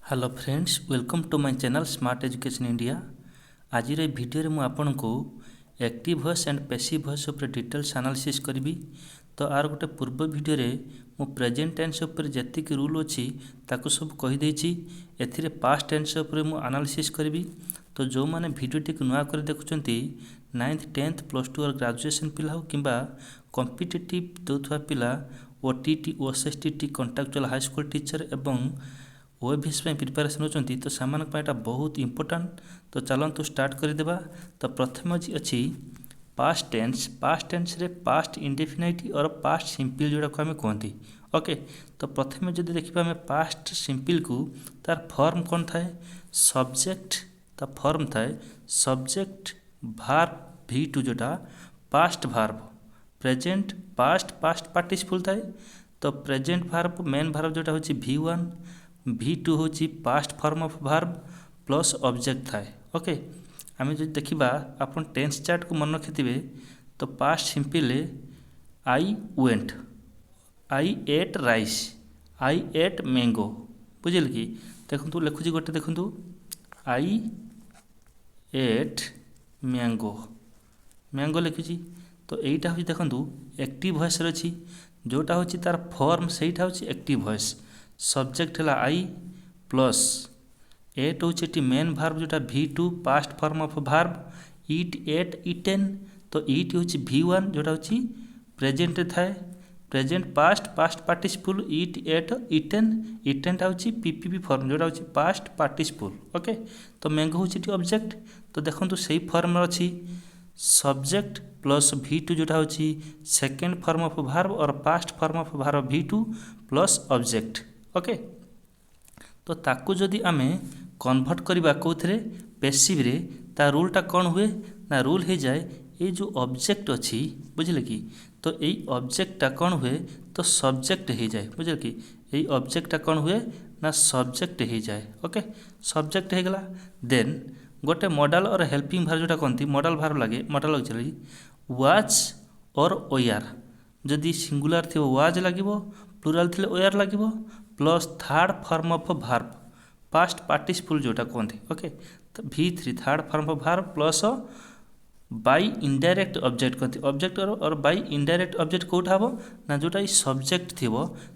Hello friends, welcome to my channel smart education India. आज video मु आपन को active voice and passive voice उपर डिटेल्स एनालिसिस करी। तो आर गोटे पूर्व भिडियो रे मु प्रेजेंट टेंस उपर जतिक रूल अच्छी ताकू सब कही देछि। एथिरे पास्ट टेंस उपर मु एनालिसिस करी। तो जो माने भिडियो टी नुआ कर देखुचंती 9th 10th प्लस 2 और ग्रेजुएशन पिला हो किंबा कॉम्पिटिटिव दोथुआ पिला OTT OSST contractual high school teacher एवं ओएबीएस प्रिपेरेसन होती तो से बहुत इंपोर्टाट। तो चलतु स्टार्ट करदेबा। तो प्रथम अच्छी पास्ट टेंस रे पास्ट इंडेफिनाइट और पास्ट सिंपल जोड़ा को आम कहती। ओके, तो प्रथम जब देखा आम पास्ट सिंपल को तार फॉर्म कौन थाए, सब्जेक्ट ता फॉर्म थाए सब्जेक्ट भार्ब V2 जोटा past verb present past past participle थाए। तो प्रेजेंट भार्ब मेन भार्ब जोटा होची V1 V2 होची past form of verb plus object थाए। ओके, आम जो देखा आपन टेंस चार्ट को मन रखिथे तो past simple I went, I ate rice, I ate mango, बुझिल कि देखु लिखुची गोटे देखु आई एट मैंगो, मैंगो लिखुची। तो यहीटा हूँ देखु एक्टिव वॉइस अच्छी जोटा हूँ तार फॉर्म सेटा हूँ एक्टिव वॉइस। सब्जेक्ट है आई प्लस एट हूँ मेन भार्ब जोटा V2 past form of verb eat ate eaten. तो इट हूँ V1 जोटा हूँ प्रेजेंट थाए present past past participle eat ate eaten, इटेनटा हूँ पीपीपी फॉर्म जोटा हूँ पास्ट पार्टिसिपल। ओके, तो मैंगो हूँ ऑब्जेक्ट। तो देखो से फॉर्म अच्छी सब्जेक्ट प्लस V2 जोटा हूँ सेकेंड फॉर्म ऑफ भार्ब और past form of verb V2 plus object. Okay, तो ताकू जदि आमे कन्वर्ट करवा कौथे पैसिव रे ता रूलटा कौन हुए ना रूल हो जाए ये जो ऑब्जेक्ट अच्छी बुझे कि तो यही ऑब्जेक्टा कौन हुए तो सब्जेक्ट हो जाए। बुझे कि यही ऑब्जेक्टा कौन हुए ना सब्जेक्ट हो जाए। ओके, सब्जेक्ट हो गला। देन गोटे मॉडल और हेल्पिंग भार जोटा कहती मॉडल भार लगे मॉडल चलिए वाच और ओयार जदि सिंगुलर थी वाज लगे प्लूराल थे ओयार लगे plus third form of verb past participle जोटा कहते। ओके, तो V3 third form of verb plus by indirect object कहते। ऑब्जेक्ट और बाई इनडायरेक्ट ऑब्जेक्ट कौटा हम ना जोटा सब्जेक्ट थी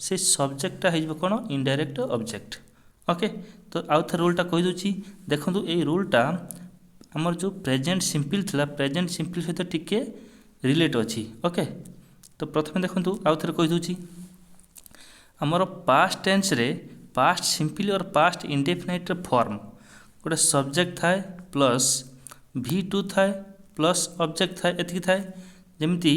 से सब्जेक्टा हो कौन इनडायरेक्ट ऑब्जेक्ट। ओके, तो आउ थे रूलटा कहीदे देखो ये रूलटा आमर जो प्रेजेंट सिंपल थिला प्रेजेंट सिंपल सहित टिके रिलेट अच्छी। ओके, तो प्रथम देखो आउ थे कहीदे आमर पास्ट टेंस रे पास्ट सिंपल और पास्ट इंडेफिनाइट फॉर्म गोटे सब्जेक्ट थाए प्लस V2 थाए प्लस ऑब्जेक्ट थाए एति थाए जमती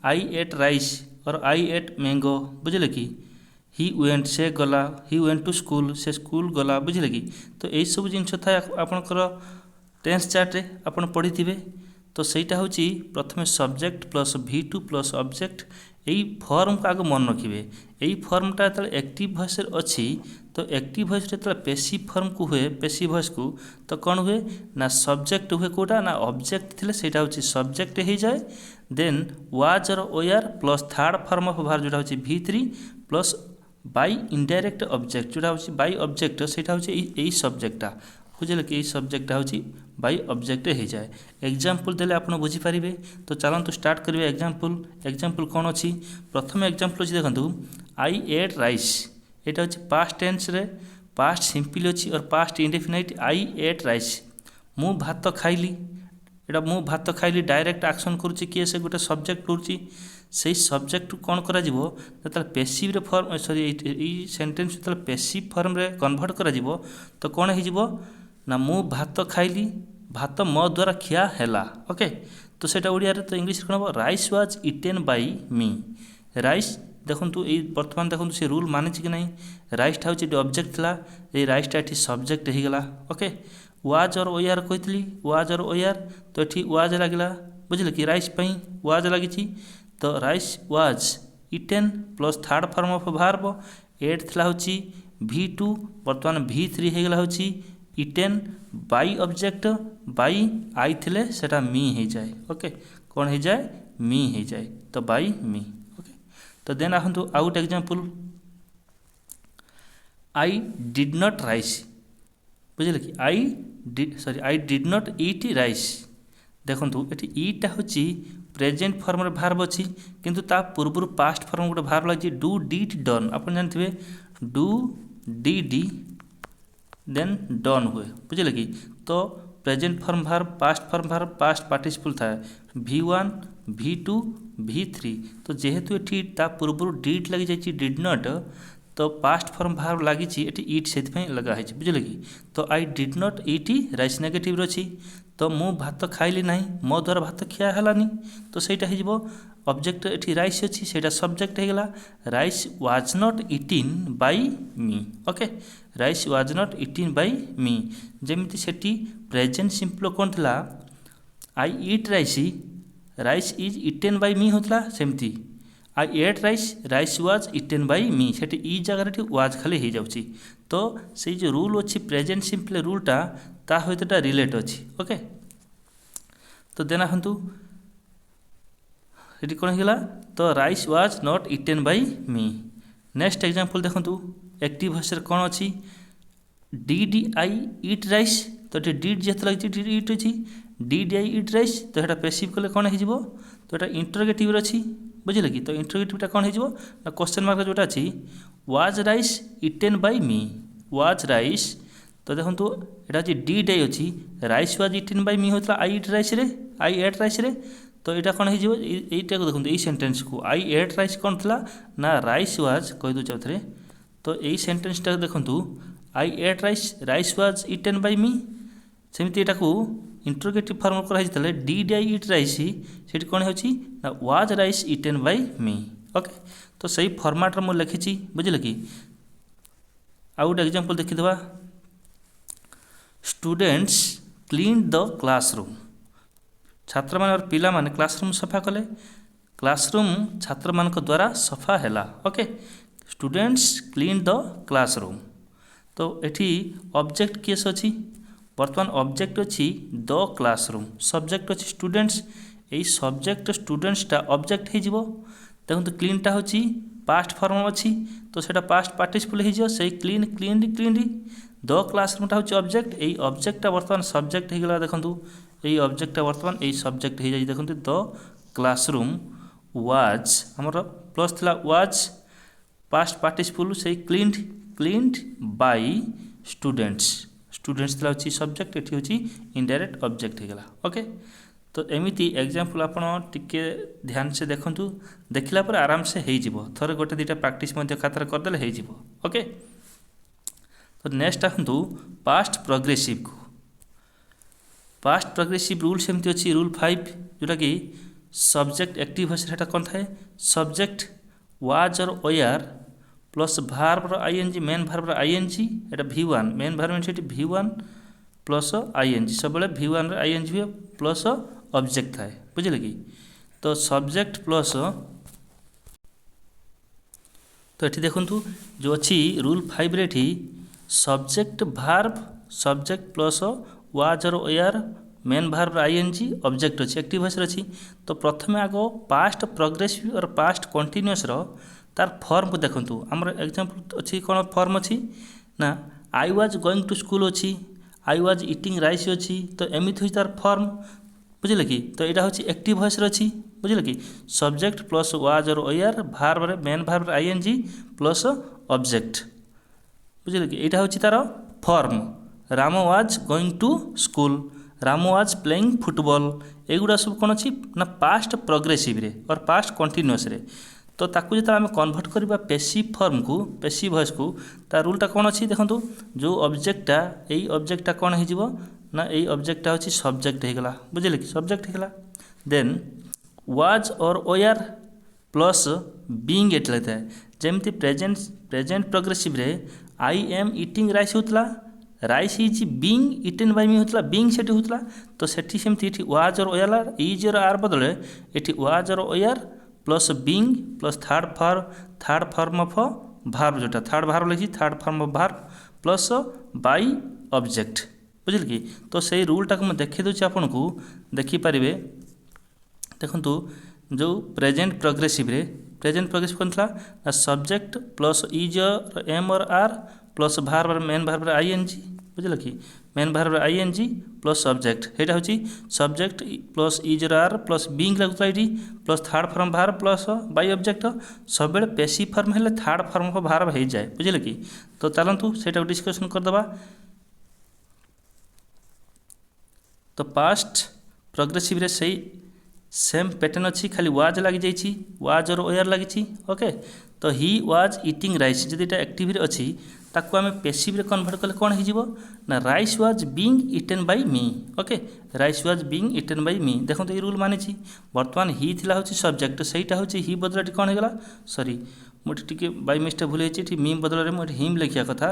आई एट राइस और आई एट मैंगो। बुझे कि ही वेंट से गला, ही वेंट टू स्कूल से स्कूल गला। बुझे कि तो यही सब जिनस थाए आपणकर टेंस चार्ट रे आपन पढ़ी थे। तो सहीटा हूँ प्रथम subject plus V2 plus object यही फॉर्म को आग मन रखिए। यही फॉर्मटा जो एक्टिव वॉइस अच्छी तो एक्टिव वॉइस जो पैसिव फॉर्म को हुए पैसिव वॉइस को तो कौन हुए ना सब्जेक्ट हुए कौटा ना ऑब्जेक्ट थे से सब्जेक्ट हो जाए। देन वाज और were plus third form of भार जोटा हूँ V3 plus by indirect object जोटा हूँ बाई ऑब्जेक्ट से यही सब्जेक्टा बुझे कि सब्जेक्टा हूँ बाई ऑब्जेक्ट हो जाए। एग्जाम्पल देले आप बुझीपारे। तो चलतु स्टार्ट करेंगे एग्जाम्पल। एग्जाम्पल कौन अच्छी प्रथम एग्जाम्पल अच्छी देखो आई एट राइस यहाँ हूँ पास्ट टेंस रे पास्ट सिंपल अच्छी और पास्ट इंडेफिनाइट आई एट राइस मु भात खाइली एटा मु भात खाइली डायरेक्ट एक्शन करुच्ची किए से गोटे सब्जेक्ट करुच्ची से सब्जेक्ट कौन कर पैसिव फॉर्म सॉरी सेंटेंस जो पैसिव फॉर्म रे कन्वर्ट कर तो कौन हो ना मु भात खाइली भात मो द्वारा खिया हैला। ओके, तो सेटा ओडिया रे तो इंग्लिश कौन हम rice was eaten by me. Rice देखु ये बर्तमान देखो से रूल मानी कि नहीं राइसटा हूँ ऑब्जेक्ट था ये राइसटा ये सब्जेक्ट हो गला। ओके, वाज और ओआर कही वाज और ओआर तो ये वाज लगे बुझे कि राइस वाज लगी। तो rice was eaten plus third form of verb ate था हूँ V2 बर्तमान V3 हो गला हूँ eaten by object by I थे सेटा मी हो जाए। ओके, कौन हो जाए मी हो जाए तो बाई मी। ओके, तो देन आसतु आउ गोटे example I did not rice बुझे कि I did not eat rice देखूँ ये ईटा हूँ प्रेजेंट फॉर्म भार्ब अच्छी किंतु ता पूर्व पास्ट फॉर्म गोटे भार्ब लगी डू डिड डन आप जानते डू डिड देन डन हुए बुझे कि तो present form verb past participle था V1 V2 V3 तो जेहेतु ये ता पूर्व डिड लगी जाइए डिड नॉट तो पास्ट फॉर्म भार्ब लगी इट से लगाई बुझे कि तो I did not eat rice negative अच्छी तो मु भात खाइली ना मो द्वारा भात खिया है तो सहीटा हो ऑब्जेक्ट ये राइस अच्छी से सब्जेक्ट होगा rice was not eaten by me okay rice was not eaten by me जमीती से प्रेजेंट सिंपल कौन था I eat rice is eaten by me होता सेमती I ate rice was eaten by me से ई जगह वाज खाली हो जाऊँगी तो से जो रूल अच्छी प्रेजेंट सिंपल रूलटा ता सहित रिलेट अच्छी ओके तो देना हूँ ये कौन होगा तो rice was not eaten by me next example देखूँ एक्टिव वॉइस कौन अच्छी डिड आई ईट राइस तो ये डिड जेहतु लगी डिड ईट अच्छी डिड आई ईट राइस तो यहाँ पैसिव कले कौन हो तो यहाँ इंटरोगेटिव अच्छी बुझे कि तो इंटरोगेटिवटा कौन हो क्वेश्चन मार्क जोटा अच्छी was rice eaten by me was rice तो देखो यहाँ अच्छी डिड आई अच्छी rice was eaten by me होता आई ईट राइस रे आई एट राइस रे तो यहाँ कौन हो यहीटा को देखो ये सेंटेंस को आई एट राइस कौन था ना राइस वाज कहीदे थे तो यही सेंटेंसटा देखो I ate rice was eaten by me सेमती यहाँ को इंटरोगेटिव फॉर्म कराई डिड आई ईट राइस से कौन हो was rice eaten by me okay तो सही फॉर्मेट मुझे लिखी बुझे कि आउ गोटे एग्जांपल देखीदे स्टूडेंट्स क्लीन द क्लासरूम छात्र मान और पिला माने क्लासरूम सफा कले क्लासरूम छात्र मान द्वारा सफा है okay students clean the classroom तो ये ऑब्जेक्ट केस अच्छी बर्तमान ऑब्जेक्ट अच्छी द क्लासरूम सब्जेक्ट अच्छी स्टूडेंट्स यही सब्जेक्ट स्टूडेंट्सटा ऑब्जेक्ट हो देखो क्लीनटा हूँ पास्ट फॉर्म अच्छी तो सेटा पास्ट पार्टिसिपल हो क्लीन क्लीन क्लीन द क्लासरूमटा हूँ ऑब्जेक्ट यही ऑब्जेक्टा बर्तमान सब्जेक्ट होगा देखो यही ऑब्जेक्टा बर्तमान यही सब्जेक्ट हो जाए देखो द क्लासरूम वाज आमर प्लस थी वाज पास्ट पार्टिसिपल से cleaned cleaned by students students थी अच्छी सब्जेक्ट ये हूँ इनडायरेक्ट ऑब्जेक्ट होगा ओके तो एमती एग्जांपल आपड़ टिके ध्यान से देखूँ देखला पर आराम से हो थोड़े गोटे दुटा प्रैक्टिस खातार करदे हो ओके तो नेक्स्ट आसतु पास्ट प्रोग्रेसिव को पास्ट प्रोग्रेसिव रूल सेमती अच्छी रूल 5 जोटा कि सब्जेक्ट एक्टिव वॉइस है कौन थाए सब्जेक्ट वाज और ओआर प्लस भार्बर आईएनजी मेन भार्बर आईएनजी एटा V1 मेन भार्ब से V1 प्लस आईएनजी सब V1 आईएनजी हुए प्लस ऑब्जेक्ट थाए बुझे कि तो सब्जेक्ट प्लस तो ये देखूँ जो अच्छी रूल 5 रे subject verb subject plus was और were main verb ING object अच्छी एक्टिव वॉइस अच्छी तो प्रथम आग पास्ट प्रोग्रेसिव और पास्ट कंटिन्यूअस तार फॉर्म को देखूँ आमर एग्जांपल अच्छी कौन फॉर्म अच्छी ना I was going to school अच्छी आई वाज इटिंग राइस अच्छी तो एमती तार फॉर्म बुझे कि तो यहाँ हूँ एक्टिव वॉइस अच्छी बुझे कि सब्जेक्ट प्लस वाज और were verb main verb ING plus object बुझे कि यहाँ हूँ तार form Ram was going to school Ram was playing football एगुड़ा सब कौन अच्छी ना पास्ट प्रोग्रेसिव रे और पास्ट कंटिन्यूअस रे तो ताकू जो आम कन्वर्ट करवा पैसिव फॉर्म को पैसिव वॉइस को तार रूलटा कौन अच्छी देखो जो ऑब्जेक्टा यही ऑब्जेक्टा कौन हो ना यही ऑब्जेक्टा हूँ सब्जेक्ट होगा बुझे कि सब्जेक्ट होगा देन वाज और ओआर प्लस बीइंग एट लगता है जमती प्रेजेंट प्रोग्रेसिव रे आई एम इटिंग राइस होता rice is being eaten by me होता बीइंग से होता तो सेठी सेमती वाज और ओआर इज और आर बदले ये वाज और were plus being plus third form of verb जोटा थर्ड भार्ब लिखी third form of verb plus by object बुझे कि तो सही रूलटा को मैं देखी दूसरी आपन को देखिपारे देखु जो प्रेजेंट प्रोग्रेसिव कौन था सब्जेक्ट प्लस इज एम और are plus verb main verb ING बुझल कि main verb ING plus subject एटा होची subject plus is are plus being लागुतला एटी plus third form verb plus by object सब बेले पैसिव फॉर्म हेले थर्ड फॉर्म ऑफ भार्ब हो जाए बुझल कि तो चलतु सेटा डिस्कशन कर दबा। तो पास्ट प्रोग्रेसिव रे सही सेम पैटर्न अच्छी खाली वाज लगी जाइए वाज और वेयर लगी ओके। तो ही वाज इटिंग राइस जदि एटा एक्टिव रे अच्छी ताकू आम पैसिव रे कन्वर्ट कले कौन हो ना rice was being eaten by me okay rice was being eaten by me देखो ये रूल मानी बर्तमान ही थिला होची सब्जेक्ट सहीटा होची ही बदला कौन होगा सॉरी मुझे टी बाय मिस्टेक भूल जाइए मी बदल में हिम लिखा कथा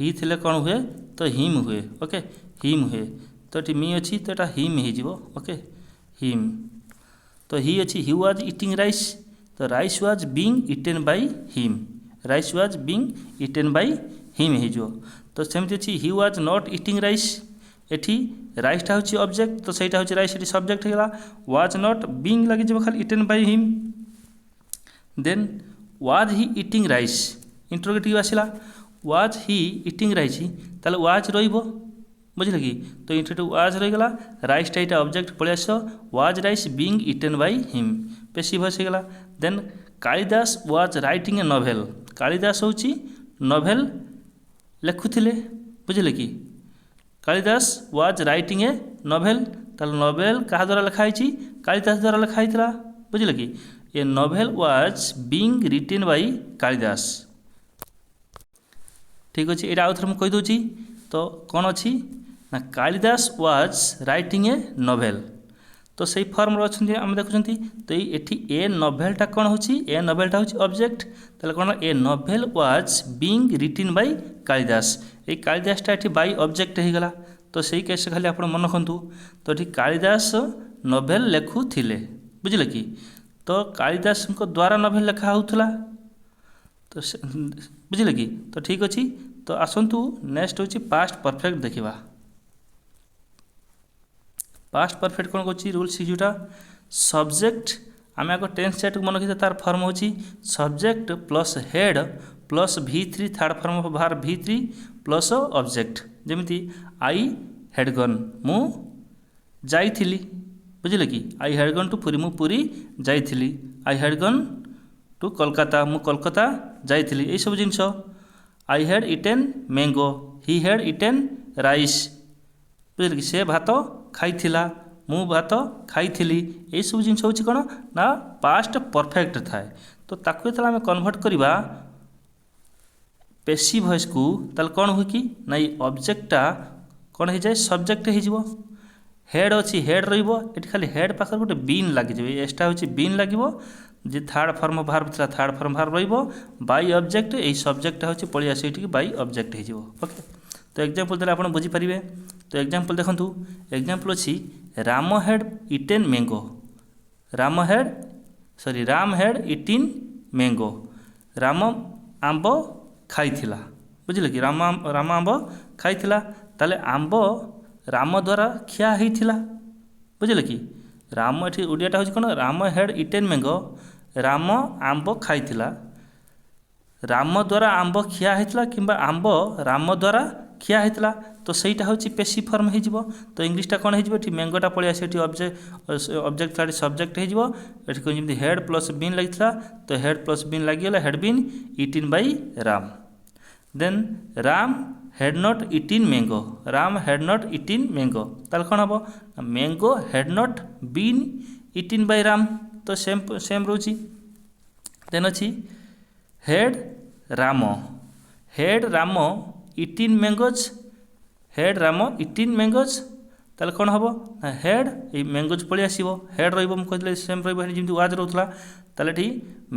ही थिले कौन हुए तो हिम हुए ओके हिम हुए तो ये मी अच्छी तो यहाँ हिम हो ओके हिम तो ही अच्छी ही वाज इटिंग राइस तो rice was being eaten by him rice was being eaten by him हो तो सेमती अच्छी he was not eating rice एठी राइसटा होची ऑब्जेक्ट तो सहीटा होची राइस एठी सब्जेक्ट होगा वाज नॉट बीइंग लगी जब खाली eaten by him then was he eating rice interrogative आसला वाज ही इटिंग राइस ताले वाज रहिबो बुझल कि तो इंट्रोगेटिव वाज रहीगला राइसटा यहाँ ऑब्जेक्ट पलि आस was rice being eaten by him passive voice होगा then Kalidas was writing a novel Kalidas होची नोवेल लिखुथिले बुझल कि Kalidas was writing a novel ताले नोवेल क्या द्वारा लिखाई कालिदास द्वारा लिखाई बुझल कि a novel was being written by Kalidas ठीक अच्छे यहाँ आउ थे मुझे कहीदे तो कौन अच्छी ना Kalidas was writing a novel तो सही फॉर्म अच्छा आम देखुं तो ये ए नोवेलटा कौन हो ए नोवेलटा हूँ ऑब्जेक्ट ताले कौन ए novel was being written by Kalidas ये कालिदासटा ये बाय ऑब्जेक्ट होगा तो सही केस खाली आप मन रखु तो ये कालिदास नोवेल लिखुले बुझल कि तो कालिदास द्वारा नोवेल लिखा होता तो बुझल कि तो ठीक अच्छे तो आसतु नेक्स्ट हूँ पास्ट परफेक्ट देखा पास्ट परफेक्ट कौन कर रूल सीजुटा सब्जेक्ट आम आग टेन्स सेट मन रखी तार फॉर्म हो subject plus head plus V3 third form of verb V3 plus object जमी आई हेड गन मु जाइथिली बुझल कि आई हेड गन टू पुरी मु पुरी जाइथिली आई हेड गन टू कोलकाता मु कोलकाता जाइथिली ये सब जिनस आई हेड इटेन मैंगो ही हेड इटेन राइस बुझल कि से भात खाइथिला मु भात खाइथिली ये सब जिनस हूँ कौन ना पास्ट परफेक्ट थाए तो ताकू जो आम कन्वर्ट करवा पैसिव वॉइस को ताल कौन हुए कि ना ये ऑब्जेक्टटा कौन हो जाए सब्जेक्ट हो हेड अच्छी हेड रही खाली हेड पाखे गोटे बीन लगे एक्सट्रा हूँ बीन लगे जे थर्ड फॉर्म ऑफ भार्ब था third form verb by object यही सब्जेक्ट हूँ पलि आस बाय ऑब्जेक्ट हो ओके। तो एग्जांपल देले आपण बुझीपारे तो एग्जांपल देखंतु एग्जांपल अच्छी Ram had eaten mango Ram had eaten mango Ram आंब खाइथिला बुझिले कि राम आंब खाइथिला ताले आंब राम द्वारा खिया होइथिला बुझिले कि राम एठी ओडियाटा होछि कोन Ram had eaten mango Ram आंब खाइथिला राम द्वारा आंब खिया होइथिला किंबा आंब राम द्वारा खिया होइथिला तो सहीटा हूँ पैसिव फॉर्म हो तो इंग्लीशटा कौन हो मैंगोटा पलि आसे ऑब्जेक्ट था सब्जेक्ट होती हेड प्लस बीन लगी तो हेड प्लस बीन लगिगला had been eaten by Ram then Ram had not eaten mango Ram had not eaten mango ताल कौन हम mango had not been eaten by Ram तो सेम रोची देन अच्छी had Ram eaten mangoes had Ram eaten mangoes ताले कौन हम हेड ये मैंगोज पलि आसो हेड रही सेम रही वाज रोला ताले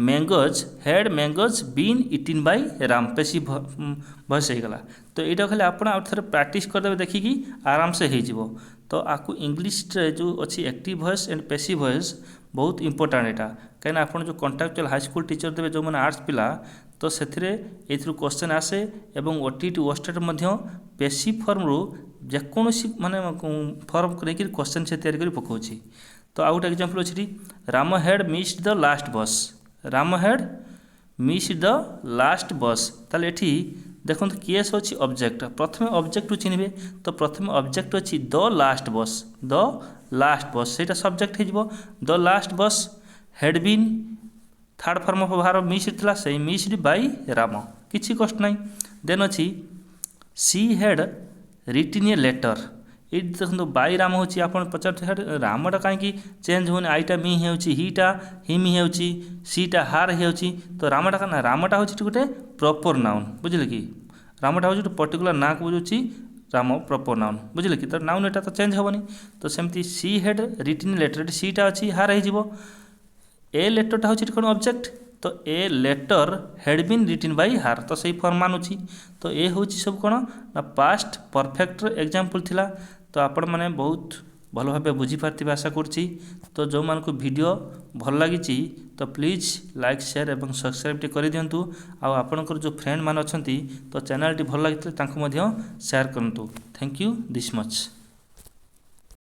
mangoes had mangoes been eaten by Ram passive voice होगा तो यहाँ खाली आप थे प्रैक्टिस करदे देखिकी आराम से हो तो आपको इंग्लीश जो अच्छी active voice and passive voice बहुत इंपोर्टेंट यहाँ कहीं आप जो कंट्राक्चुअल हाई स्कूल टीचर देवे जो मैंने आर्ट्स पिला तो से क्वेश्चन आसे एवं ओटीटी ओस्टेट पैसिव फॉर्म रू जेकोसी माने फॉर्म लेकिन क्वेश्चन से तैयारी पकाउछि तो आउ गोटे एग्जांपल अछि Ram had missed the last bus Ram had missed the last bus ताले एठी देखो किए अच्छी ऑब्जेक्ट प्रथम ऑब्जेक्ट चिन्हे तो प्रथम ऑब्जेक्ट अच्छी द लास्ट बस से सब्जेक्ट हो the last bus had been third form of verb missed था से मिस्ड बाय राम किसी कष्ट ना देन अच्छी सी हैड रिटिन ए लेटर ये देखो बाय राम होची आपण पचार रामटा कहीं चेंज होने आईटा मी हीटा हिम हो सीटा हार हो तो रामटा क्या रामटा हूँ गोटे प्रॉपर नाउन बुझे कि रामटा हूँ गोटे पर्टिकुलर ना को बुझे राम प्रॉपर नाउन बुझे कि तो नाउन एटा तो चेंज हेनी तो सेमती सी हैड रिटिन लेटर सीटा अच्छी हार हो ए लेटरटा हूँ कौन ऑब्जेक्ट तो a letter had been written by her तो सही फॉर्म मानुची तो ए हूँ सब कौन ना पास्ट परफेक्ट एग्जांपल थिला तो आपण मैंने बहुत भल भाव बुझीपारे आशा करुँची तो जो मानक वीडियो भल लगी तो प्लीज लाइक शेयर एवं सब्सक्राइब टी कर दिंतु आपणकर जो फ्रेंड मान अच्छा तो चैनल टी भल लगी शेयर करूँ थैंक यू दिस मच।